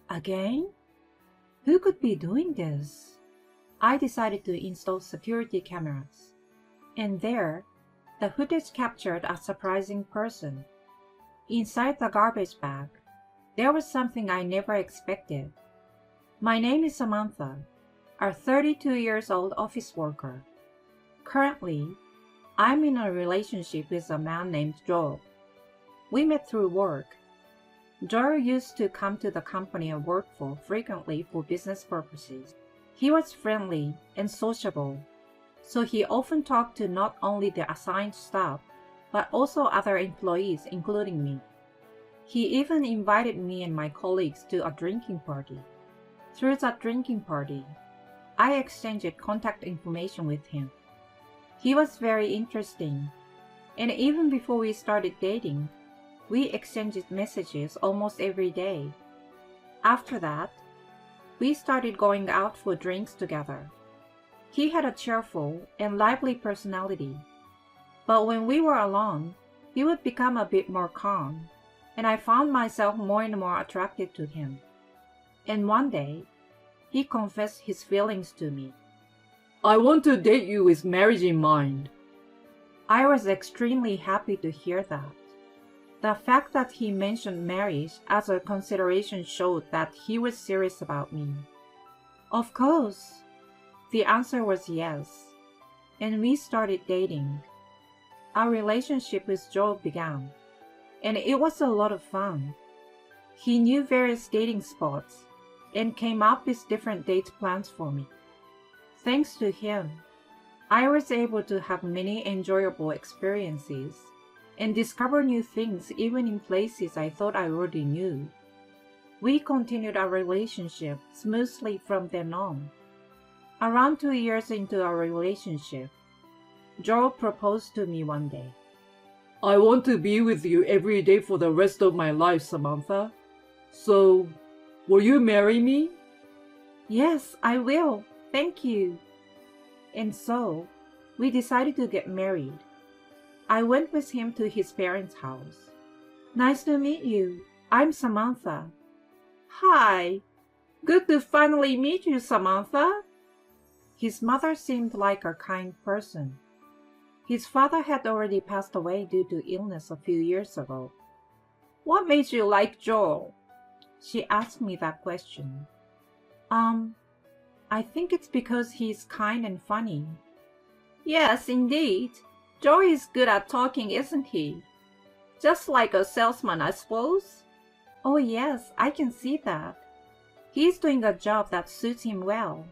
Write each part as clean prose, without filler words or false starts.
Again? Who could be doing this? I decided to install security cameras. And there, the footage captured a surprising person. Inside the garbage bag, there was something I never expected. My name is Samantha, a 32 years old office worker. Currently, I'm in a relationship with a man named Joel. We met through work. Joel used to come to the company I worked for frequently for business purposes. He was friendly and sociable, so he often talked to not only the assigned staff, but also other employees, including me. He even invited me and my colleagues to a drinking party. Through that drinking party, I exchanged contact information with him. He was very interesting, and even before we started dating, we exchanged messages almost every day. After that, we started going out for drinks together. He had a cheerful and lively personality, but when we were alone, he would become a bit more calm, and I found myself more and more attracted to him. And one day, he confessed his feelings to me. I want to date you with marriage in mind. I was extremely happy to hear that. The fact that he mentioned marriage as a consideration showed that he was serious about me. Of course. The answer was yes, and we started dating. Our relationship with Joel began, and it was a lot of fun. He knew various dating spots and came up with different date plans for me. Thanks to him, I was able to have many enjoyable experiences and discover new things even in places I thought I already knew. We continued our relationship smoothly from then on. Around 2 years into our relationship, Joel proposed to me one day. I want to be with you every day for the rest of my life, Samantha. So, will you marry me? Yes, I will. Thank you. And so, we decided to get married. I went with him to his parents' house. Nice to meet you. I'm Samantha. Hi. Good to finally meet you, Samantha. His mother seemed like a kind person. His father had already passed away due to illness a few years ago. What made you like Joel? She asked me that question. I think it's because he's kind and funny. Yes, indeed. Joel is good at talking, isn't he? Just like a salesman, I suppose? Oh yes, I can see that. He's doing a job that suits him well.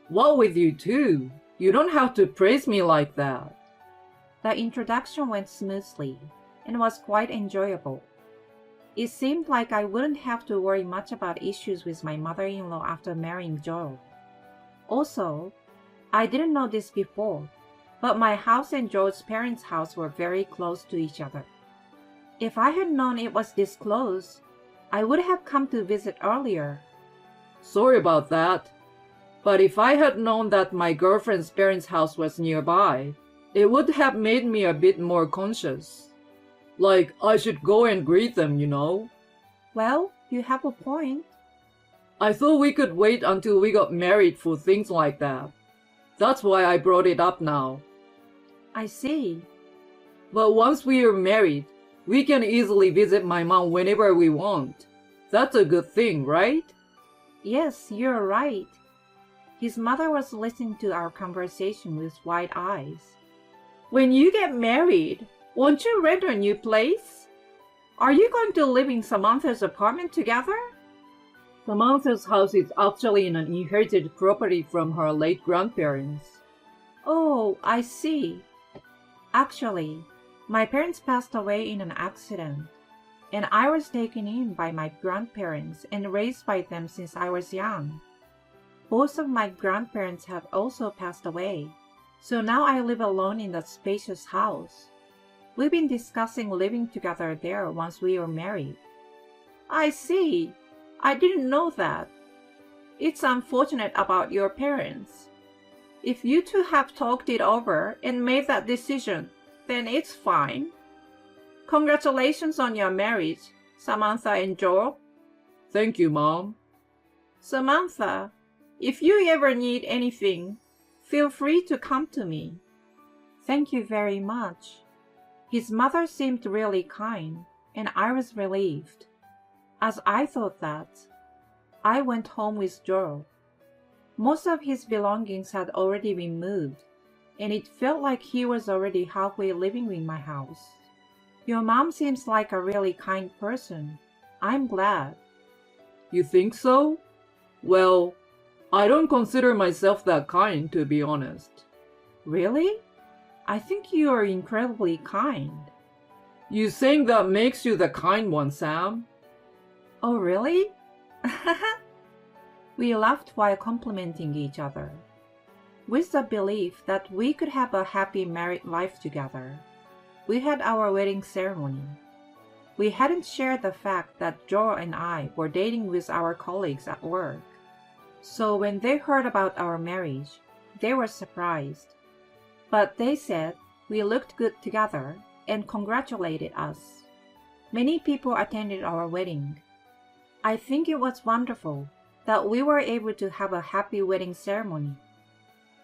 What with you too? You don't have to praise me like that. The introduction went smoothly and was quite enjoyable. It seemed like I wouldn't have to worry much about issues with my mother-in-law after marrying Joel. Also, I didn't know this before, but my house and Joel's parents' house were very close to each other. If I had known it was this close, I would have come to visit earlier. Sorry about that. But if I had known that my girlfriend's parents' house was nearby, it would have made me a bit more conscious. Like, I should go and greet them, you know? Well, you have a point. I thought we could wait until we got married for things like that. That's why I brought it up now. I see. But once we are married, we can easily visit my mom whenever we want. That's a good thing, right? Yes, you're right. His mother was listening to our conversation with wide eyes. When you get married, won't you rent a new place? Are you going to live in Samantha's apartment together? Samantha's house is actually an inherited property from her late grandparents. Oh, I see. Actually, my parents passed away in an accident, and I was taken in by my grandparents and raised by them since I was young. Both of my grandparents have also passed away, so now I live alone in that spacious house. We've been discussing living together there once we were married. I see. I didn't know that. It's unfortunate about your parents. If you two have talked it over and made that decision, then it's fine. Congratulations on your marriage, Samantha and Joel. Thank you, Mom. Samantha, if you ever need anything, feel free to come to me. Thank you very much. His mother seemed really kind, and I was relieved. As I thought that, I went home with Joel. Most of his belongings had already been moved, and it felt like he was already halfway living in my house. Your mom seems like a really kind person. I'm glad. You think so? Well, I don't consider myself that kind, to be honest. Really? I think you are incredibly kind. You saying that makes you the kind one, Sam? Oh, really? We laughed while complimenting each other, with the belief that we could have a happy married life together. We had our wedding ceremony. We hadn't shared the fact that Joel and I were dating with our colleagues at work. So when they heard about our marriage, they were surprised. But they said we looked good together and congratulated us. Many people attended our wedding. I think it was wonderful that we were able to have a happy wedding ceremony.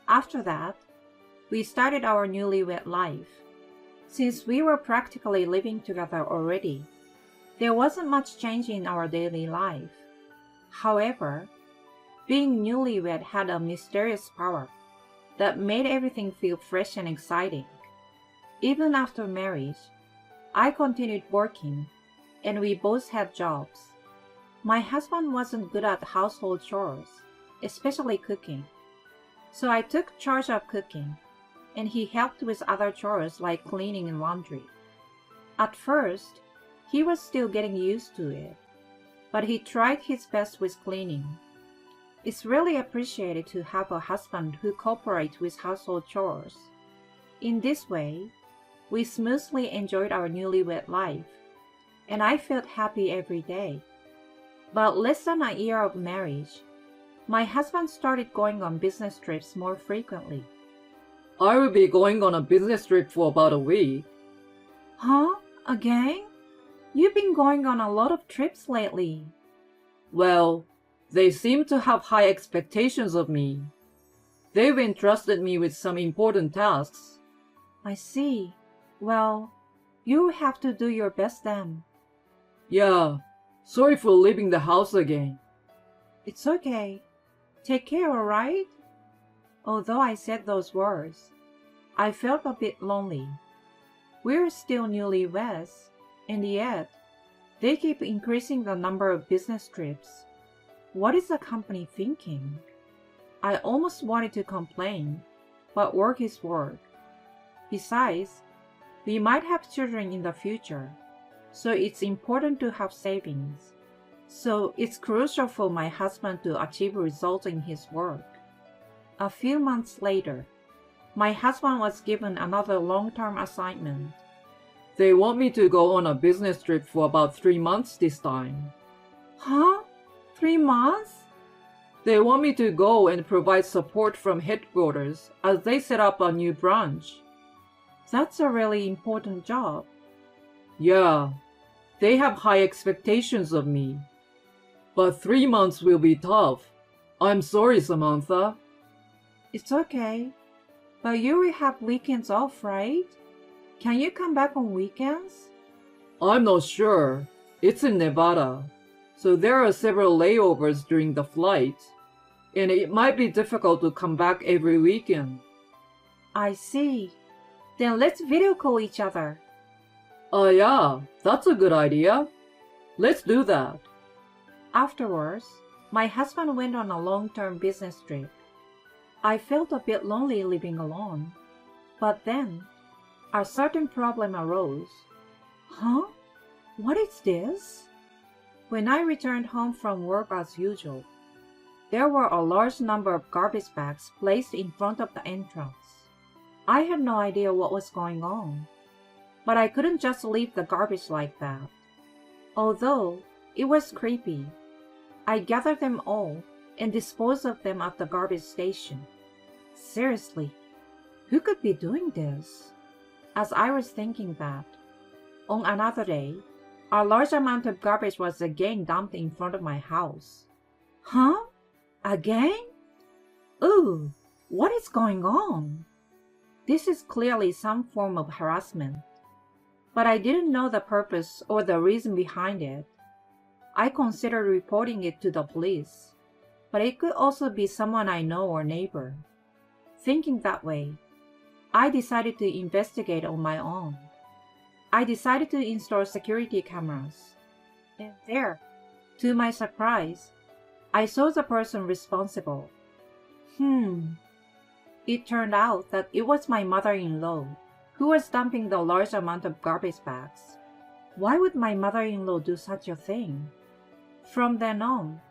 After that, we started our newlywed life. Since we were practically living together already, there wasn't much change in our daily life. However, being newlywed had a mysterious power that made everything feel fresh and exciting. Even after marriage, I continued working, and we both had jobs. My husband wasn't good at household chores, especially cooking. So I took charge of cooking, and he helped with other chores like cleaning and laundry. At first, he was still getting used to it, but he tried his best with cleaning. It's really appreciated to have a husband who cooperates with household chores. In this way, we smoothly enjoyed our newlywed life, and I felt happy every day. But less than a year of marriage, my husband started going on business trips more frequently. I will be going on a business trip for about a week. Huh? Again? You've been going on a lot of trips lately. Well, they seem to have high expectations of me. They've entrusted me with some important tasks. I see. Well, you have to do your best then. Yeah, sorry for leaving the house again. It's okay. Take care, alright? Although I said those words, I felt a bit lonely. We're still newlyweds, and yet, they keep increasing the number of business trips. What is the company thinking? I almost wanted to complain, but work is work. Besides, we might have children in the future, so it's important to have savings. So it's crucial for my husband to achieve results in his work. A few months later, my husband was given another long-term assignment. They want me to go on a business trip for about 3 months this time. Huh? 3 months? They want me to go and provide support from headquarters as they set up a new branch. That's a really important job. Yeah, they have high expectations of me. But 3 months will be tough. I'm sorry, Samantha. It's okay. But you will have weekends off, right? Can you come back on weekends? I'm not sure. It's in Nevada, so there are several layovers during the flight, and it might be difficult to come back every weekend. I see. Then let's video call each other. Yeah, that's a good idea. Let's do that. Afterwards, my husband went on a long-term business trip. I felt a bit lonely living alone. But then, a certain problem arose. Huh? What is this? When I returned home from work as usual, there were a large number of garbage bags placed in front of the entrance. I had no idea what was going on, but I couldn't just leave the garbage like that. Although it was creepy, I gathered them all and disposed of them at the garbage station. Seriously, who could be doing this? As I was thinking that, on another day, A large amount of garbage was again dumped in front of my house. Huh? Again? Ooh, what is going on? This is clearly some form of harassment. But I didn't know the purpose or the reason behind it. I considered reporting it to the police, but it could also be someone I know or neighbor. Thinking that way, I decided to investigate on my own. I decided to install security cameras. And there, to my surprise, I saw the person responsible. It turned out that it was my mother-in-law who was dumping the large amount of garbage bags. Why would my mother-in-law do such a thing? From then on,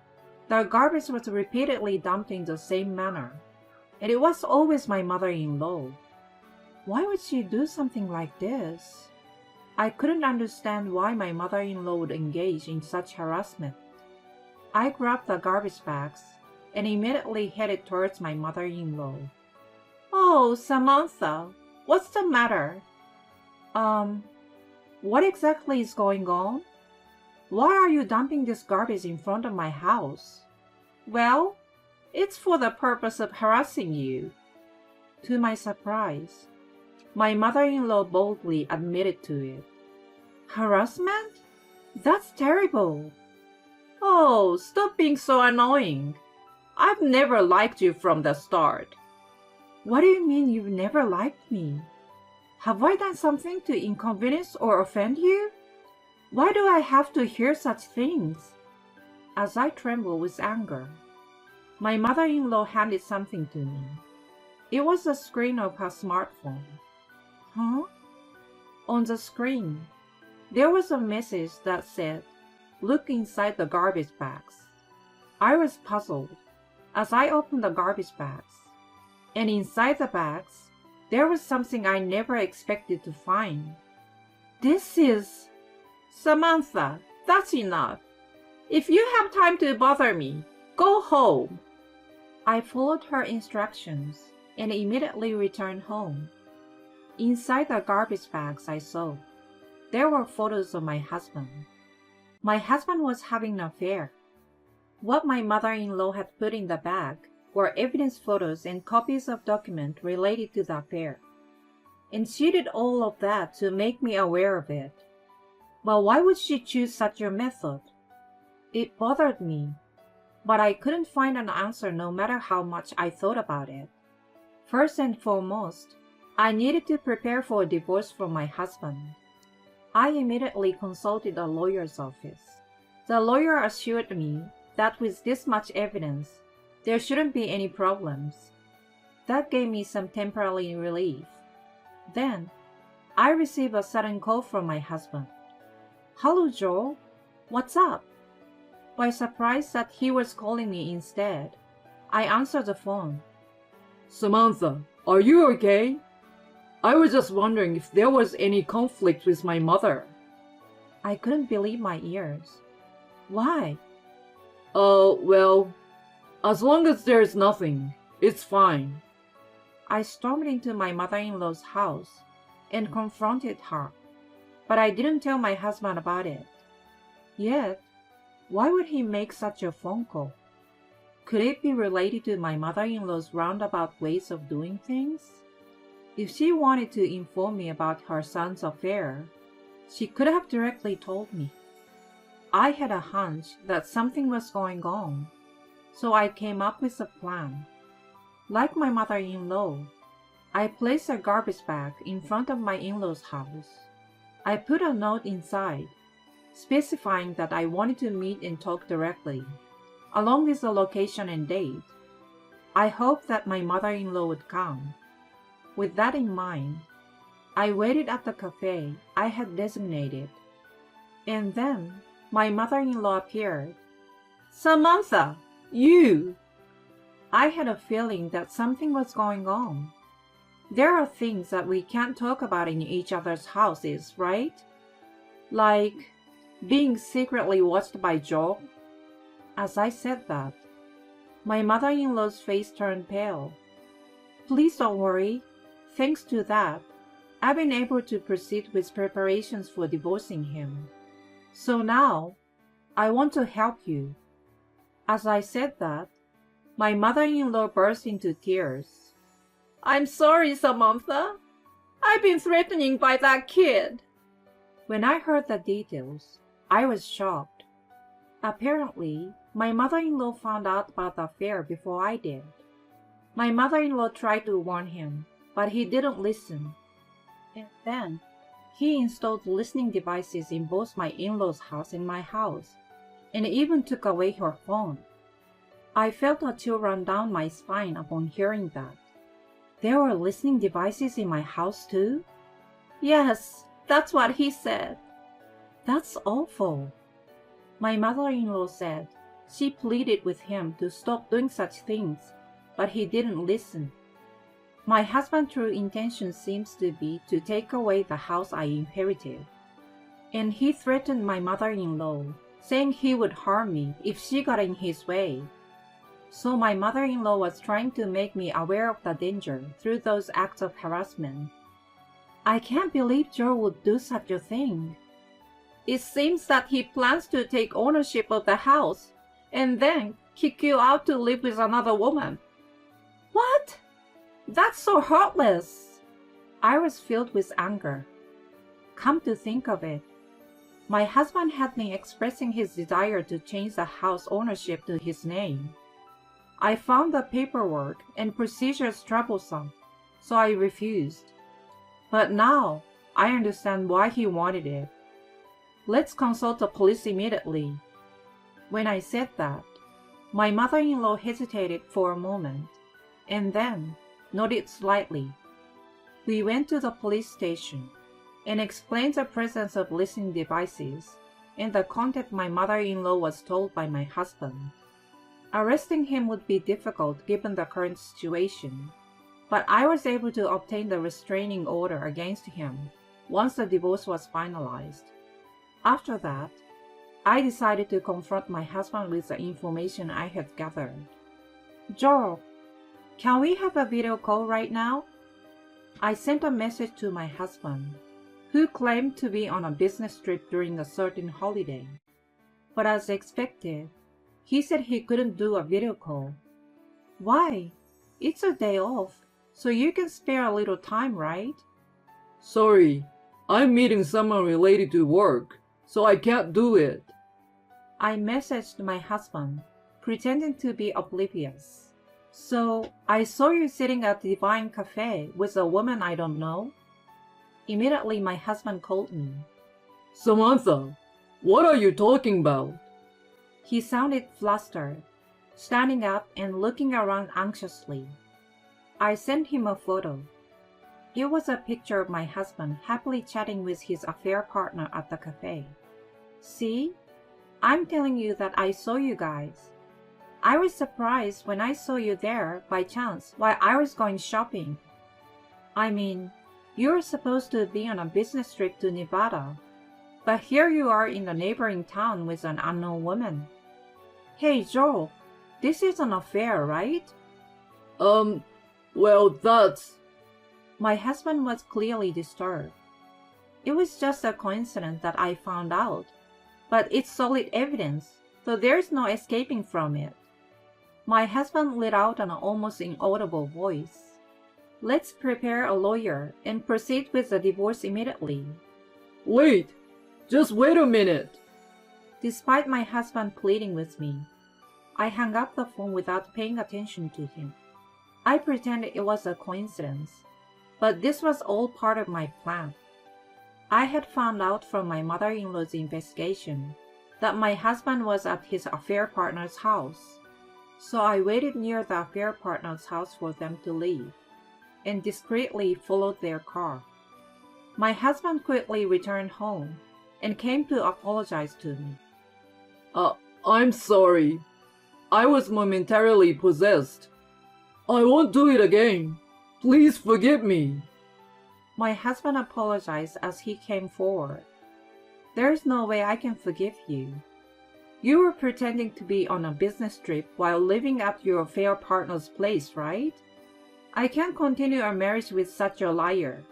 the garbage was repeatedly dumped in the same manner, and it was always my mother-in-law. Why would she do something like this? I couldn't understand why my mother-in-law would engage in such harassment. I grabbed the garbage bags and immediately headed towards my mother-in-law. "Oh, Samantha, what's the matter?" What exactly is going on? Why are you dumping this garbage in front of my house?" "Well, it's for the purpose of harassing you." To my surprise, my mother-in-law boldly admitted to it. "Harassment? That's terrible." "Oh, stop being so annoying. I've never liked you from the start." "What do you mean you've never liked me? Have I done something to inconvenience or offend you? Why do I have to hear such things?" As I trembled with anger, my mother-in-law handed something to me. It was the screen of her smartphone. Huh? On the screen, there was a message that said, "Look inside the garbage bags." I was puzzled as I opened the garbage bags, and inside the bags, there was something I never expected to find. This is... "Samantha, that's enough. If you have time to bother me, go home." I followed her instructions and immediately returned home. Inside the garbage bags I saw, there were photos of my husband. My husband was having an affair. What my mother-in-law had put in the bag were evidence photos and copies of documents related to the affair. And she did all of that to make me aware of it. But why would she choose such a method? It bothered me, but I couldn't find an answer no matter how much I thought about it. First and foremost, I needed to prepare for a divorce from my husband. I immediately consulted a lawyer's office. The lawyer assured me that with this much evidence, there shouldn't be any problems. That gave me some temporary relief. Then, I received a sudden call from my husband. "Hello, Joel. What's up?" By surprise that he was calling me instead, I answered the phone. "Samantha, are you okay? I was just wondering if there was any conflict with my mother." I couldn't believe my ears. "Why?" Well, as long as there's nothing, it's fine." I stormed into my mother-in-law's house and confronted her, but I didn't tell my husband about it. Yet, why would he make such a phone call? Could it be related to my mother-in-law's roundabout ways of doing things? If she wanted to inform me about her son's affair, she could have directly told me. I had a hunch that something was going on, so I came up with a plan. Like my mother-in-law, I placed a garbage bag in front of my in-law's house. I put a note inside, specifying that I wanted to meet and talk directly, along with the location and date. I hoped that my mother-in-law would come. With that in mind, I waited at the cafe I had designated. And then my mother-in-law appeared. "Samantha, you!" I had a feeling that something was going on. There are things that we can't talk about in each other's houses, right? Like being secretly watched by Joe. As I said that, my mother-in-law's face turned pale. "Please don't worry. Thanks to that, I've been able to proceed with preparations for divorcing him." So now, I want to help you." As I said that, my mother-in-law burst into tears. "I'm sorry, Samantha. I've been threatened by that kid." When I heard the details, I was shocked. Apparently, my mother-in-law found out about the affair before I did. My mother-in-law tried to warn him, but he didn't listen. And then, he installed listening devices in both my in-laws' house and my house, and even took away her phone. I felt a chill run down my spine upon hearing that. There were listening devices in my house too? "Yes, that's what he said." That's awful. My mother-in-law said she pleaded with him to stop doing such things, but he didn't listen. My husband's true intention seems to be to take away the house I inherited. And he threatened my mother-in-law, saying he would harm me if she got in his way. So my mother-in-law was trying to make me aware of the danger through those acts of harassment. I can't believe Joe would do such a thing. It seems that he plans to take ownership of the house and then kick you out to live with another woman. What? That's so heartless. I was filled with anger. Come to think of it, my husband had been expressing his desire to change the house ownership to his name. I found the paperwork and procedures troublesome, so I refused. But now, I understand why he wanted it. Let's consult the police immediately. When I said that, my mother-in-law hesitated for a moment, and then nodded slightly. We went to the police station and explained the presence of listening devices and the content my mother-in-law was told by my husband. Arresting him would be difficult given the current situation, but I was able to obtain the restraining order against him once the divorce was finalized. After that, I decided to confront my husband with the information I had gathered. "Joel, can we have a video call right now?" I sent a message to my husband, who claimed to be on a business trip during a certain holiday. But as expected, he said he couldn't do a video call. Why? It's a day off, so you can spare a little time, right? "Sorry, I'm meeting someone related to work, so I can't do it." I messaged my husband, pretending to be oblivious. "So, I saw you sitting at the Divine Cafe with a woman I don't know?" Immediately my husband called me. "Samantha, what are you talking about?" He sounded flustered, standing up and looking around anxiously. I sent him a photo. It was a picture of my husband happily chatting with his affair partner at the cafe. "See? I'm telling you that I saw you guys. I was surprised when I saw you there by chance while I was going shopping. I mean, you were supposed to be on a business trip to Nevada, but here you are in the neighboring town with an unknown woman. Hey Joel, this is an affair, right?" Well, that's..." My husband was clearly disturbed. It was just a coincidence that I found out, but it's solid evidence, so there's no escaping from it. My husband let out an almost inaudible voice. "Let's prepare a lawyer and proceed with the divorce immediately." "Wait, just wait a minute." Despite my husband pleading with me, I hung up the phone without paying attention to him. I pretended it was a coincidence, but this was all part of my plan. I had found out from my mother-in-law's investigation that my husband was at his affair partner's house, so I waited near the affair partner's house for them to leave, and discreetly followed their car. My husband quickly returned home and came to apologize to me. I'm sorry. I was momentarily possessed. I won't do it again. Please forgive me." My husband apologized as he came forward. "There's no way I can forgive you. You were pretending to be on a business trip while living at your affair partner's place, right? I can't continue our marriage with such a liar.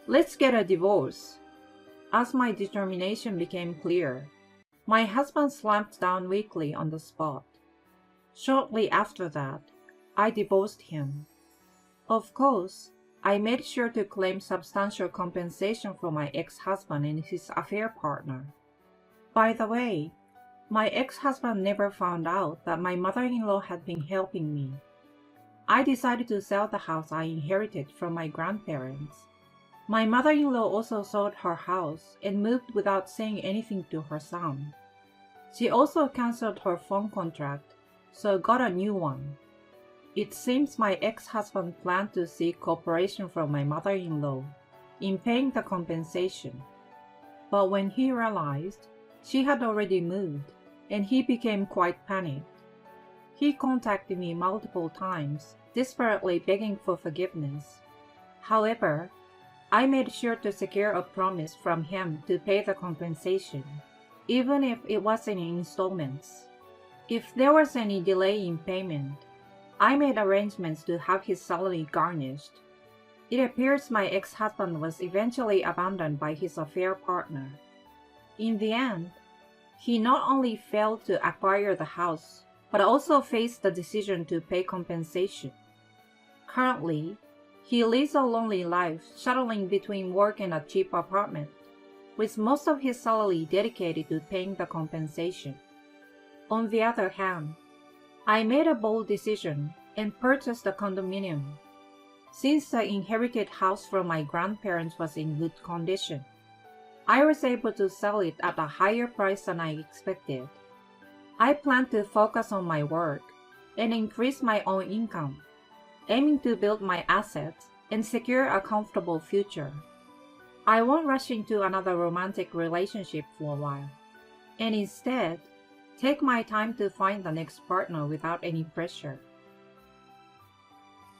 Let's get a divorce." As my determination became clear, my husband slumped down weakly on the spot. Shortly after that, I divorced him. Of course, I made sure to claim substantial compensation from my ex-husband and his affair partner. By the way, my ex-husband never found out that my mother-in-law had been helping me. I decided to sell the house I inherited from my grandparents. My mother-in-law also sold her house and moved without saying anything to her son. She also canceled her phone contract, so got a new one. It seems my ex-husband planned to seek cooperation from my mother-in-law in paying the compensation. But when he realized she had already moved, and he became quite panicked. He contacted me multiple times, desperately begging for forgiveness. However, I made sure to secure a promise from him to pay the compensation, even if it wasn't in installments. If there was any delay in payment, I made arrangements to have his salary garnished. It appears my ex-husband was eventually abandoned by his affair partner. In the end, he not only failed to acquire the house, but also faced the decision to pay compensation. Currently, he lives a lonely life, shuttling between work and a cheap apartment, with most of his salary dedicated to paying the compensation. On the other hand, I made a bold decision and purchased a condominium. Since the inherited house from my grandparents was in good condition, I was able to sell it at a higher price than I expected. I plan to focus on my work and increase my own income, aiming to build my assets and secure a comfortable future. I won't rush into another romantic relationship for a while, and instead, take my time to find the next partner without any pressure.